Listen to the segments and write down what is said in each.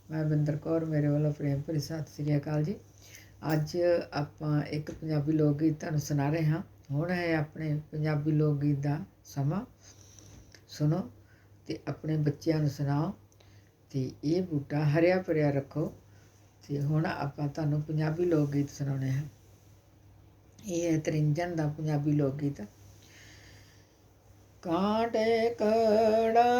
मैं बिंदर कौर, मेरे वालों प्रेम भरी सत श्री अकाल जी। अज आपां एक पंजाबी लोक गीत तुहानूं सुना रहे हाँ। हुण है अपने पंजाबी लोक गीत का समा। सुनो ते अपने बच्चों नूं सुनाओ ते ये बूटा हरिया भरिया रखो। ते हुण आपां तुहानूं पंजाबी लोक गीत सुणाउने हैं। ये है तरिंजन का पंजाबी लोक गीत। कांटे कड़ा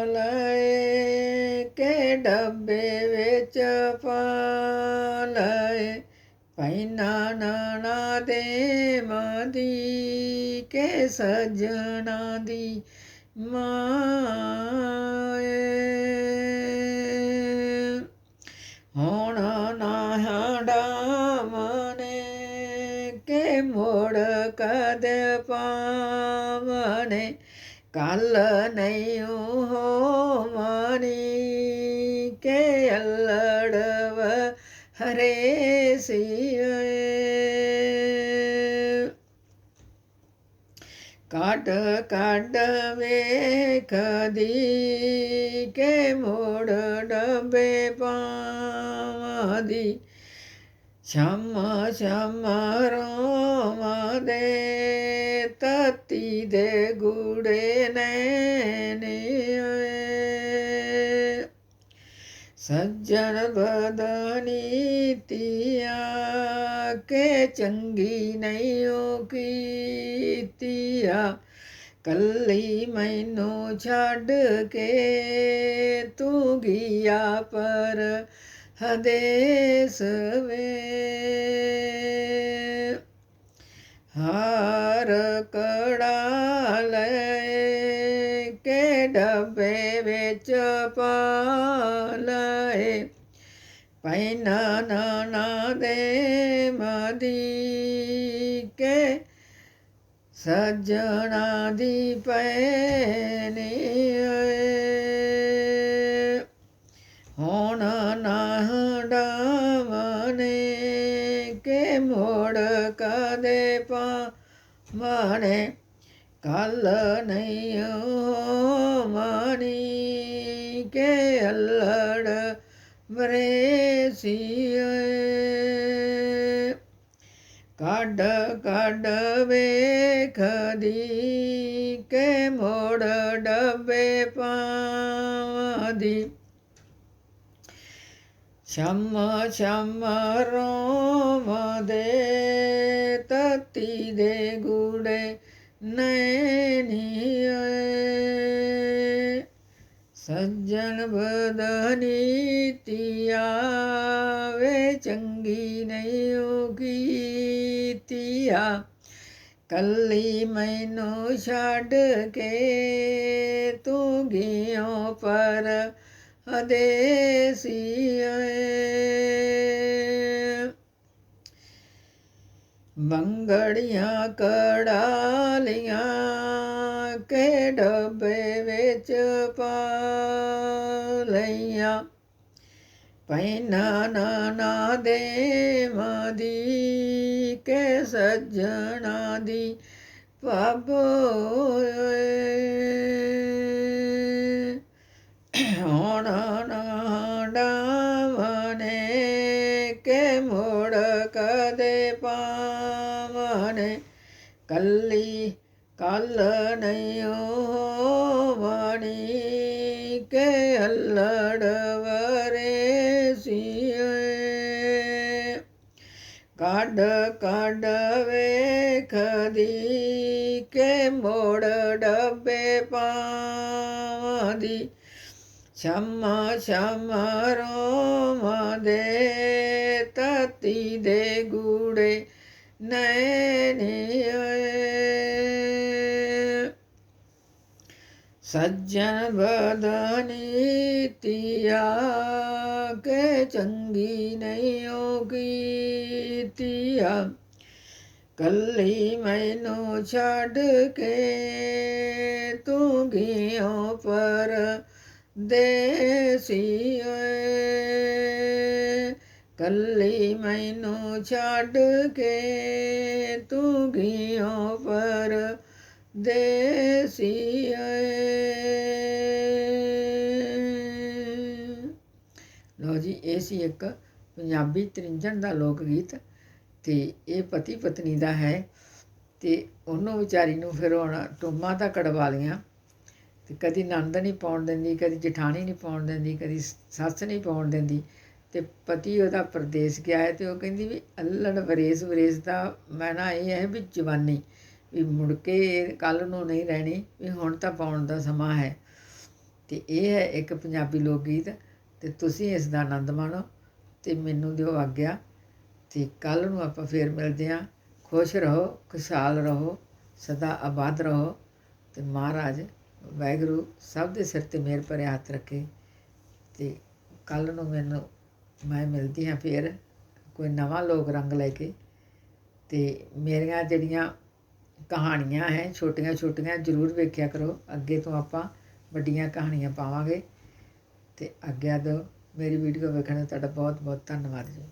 लए के डब्बे विच पा लए, पैना नाना दे मादी के सजना दी माए। हुण नाहड़ा मने के मोड़ कदे पावने, कल नहीं हो मानी के अल्लड़व हरे सिए। काट काट वेख दी के मोड़ डब्बे पादी, श्यामा श्यामा रोमा दे तती दे गुड़े नैने। सज्जन बदनी तिया के चंगी नहीं कीतिया, कल्ली मैनू छड्ड के तू गिया पर हदेस वे। हार कड़ा लए के डब्बे विच पा लए, पैना नाना दे मदी के सजना दी पैनी। हुण नाहड़ा मने के मोड़ कदे पावने, कल नहीं हो मानी के अल्लड़ मरेसिए। काड काड वेख दी के मोड़ डब्बे पादी, श्यामा श्यामा रोम दे तती दे गुड़े नैनिए। सज्जन बदनी तिया वे चंगी नहीं कीतिया, कल्ली मैनू छड्ड के तू गियों पर हदेसिए। बंगड़ियां कड़ालियां के डब्बे विच पा लईयां, पैना नाना दे मदी के सज्जना दी भाबोए। हुण नाहड़ा मने के मोड़ कदे पावने, कल्ली कल नहीं हो मानी के अल्लड़ वरेसिए। काड काड वेख दी के मोड़ डब्बे पादी, श्यामा श्यामा रोमा दे तती दे गुड़े नैनिए। सज्जन बदनी तिया के चंगी नहीं कीतिया, कल्ली मैनू छड्ड के तू गियों पर देसिए। कल्ली मैनू छड्ड के तू गियों पर देसिए। ਲਓ ਜੀ, ਇਹ ਸੀ ਇੱਕ ਪੰਜਾਬੀ ਤ੍ਰਿੰਝਣ ਦਾ ਲੋਕ ਗੀਤ, ਅਤੇ ਇਹ ਪਤੀ ਪਤਨੀ ਦਾ ਹੈ। ਅਤੇ ਉਹਨੂੰ ਵਿਚਾਰੀ ਨੂੰ ਫਿਰ ਹੁਣ ਟੂਮਾਂ ਤਾਂ ਕਢਵਾ ਲਈਆਂ, ਅਤੇ ਕਦੀ ਨਣਦ ਨਹੀਂ ਪਾਉਣ ਦਿੰਦੀ, ਕਦੀ ਜਠਾਣੀ ਨਹੀਂ ਪਾਉਣ ਦਿੰਦੀ, ਕਦੀ ਸੱਸ ਨਹੀਂ ਪਾਉਣ ਦਿੰਦੀ। ਅਤੇ ਪਤੀ ਉਹਦਾ ਪ੍ਰਦੇਸ ਗਿਆ ਹੈ, ਅਤੇ ਉਹ ਕਹਿੰਦੀ ਵੀ ਅੱਲੜ ਵਰੇਸ ਦਾ ਮੈਨਾ ਇਹ ਹੈ ਵੀ ਜਵਾਨੀ, ਵੀ ਮੁੜ ਕੇ ਕੱਲ੍ਹ ਨੂੰ ਨਹੀਂ ਰਹਿਣੀ, ਵੀ ਹੁਣ ਤਾਂ ਪਾਉਣ ਦਾ ਸਮਾਂ ਹੈ। ਅਤੇ ਇਹ ਹੈ ਇੱਕ ਪੰਜਾਬੀ ਲੋਕ ਗੀਤ, ਅਤੇ ਤੁਸੀਂ ਇਸ ਦਾ ਆਨੰਦ ਮਾਣੋ ਅਤੇ ਮੈਨੂੰ ਦਿਓ ਆਗਿਆ। ਅਤੇ ਕੱਲ੍ਹ ਨੂੰ ਆਪਾਂ ਫੇਰ ਮਿਲਦੇ ਹਾਂ। ਖੁਸ਼ ਰਹੋ, ਖੁਸ਼ਹਾਲ ਰਹੋ, ਸਦਾ ਆਬਾਦ ਰਹੋ, ਅਤੇ ਮਹਾਰਾਜ ਵਾਹਿਗੁਰੂ ਸਭ ਦੇ ਸਿਰ 'ਤੇ ਮਿਹਰ ਭਰਿਆ ਹੱਥ ਰੱਖੇ। ਅਤੇ ਕੱਲ੍ਹ ਨੂੰ ਮੈਂ ਮਿਲਦੀ ਹਾਂ ਫੇਰ ਕੋਈ ਨਵਾਂ ਲੋਕ ਰੰਗ ਲੈ ਕੇ। ਅਤੇ ਮੇਰੀਆਂ ਜਿਹੜੀਆਂ ਕਹਾਣੀਆਂ ਹੈ ਛੋਟੀਆਂ ਛੋਟੀਆਂ ਜ਼ਰੂਰ ਵੇਖਿਆ ਕਰੋ, ਅੱਗੇ ਤੋਂ ਆਪਾਂ ਵੱਡੀਆਂ ਕਹਾਣੀਆਂ ਪਾਵਾਂਗੇ। ਅਤੇ ਆਗਿਆ ਦਿਓ। ਮੇਰੀ ਵੀਡੀਓ ਵੇਖਣ ਦਾ ਤੁਹਾਡਾ ਬਹੁਤ ਬਹੁਤ ਧੰਨਵਾਦ ਜੀ।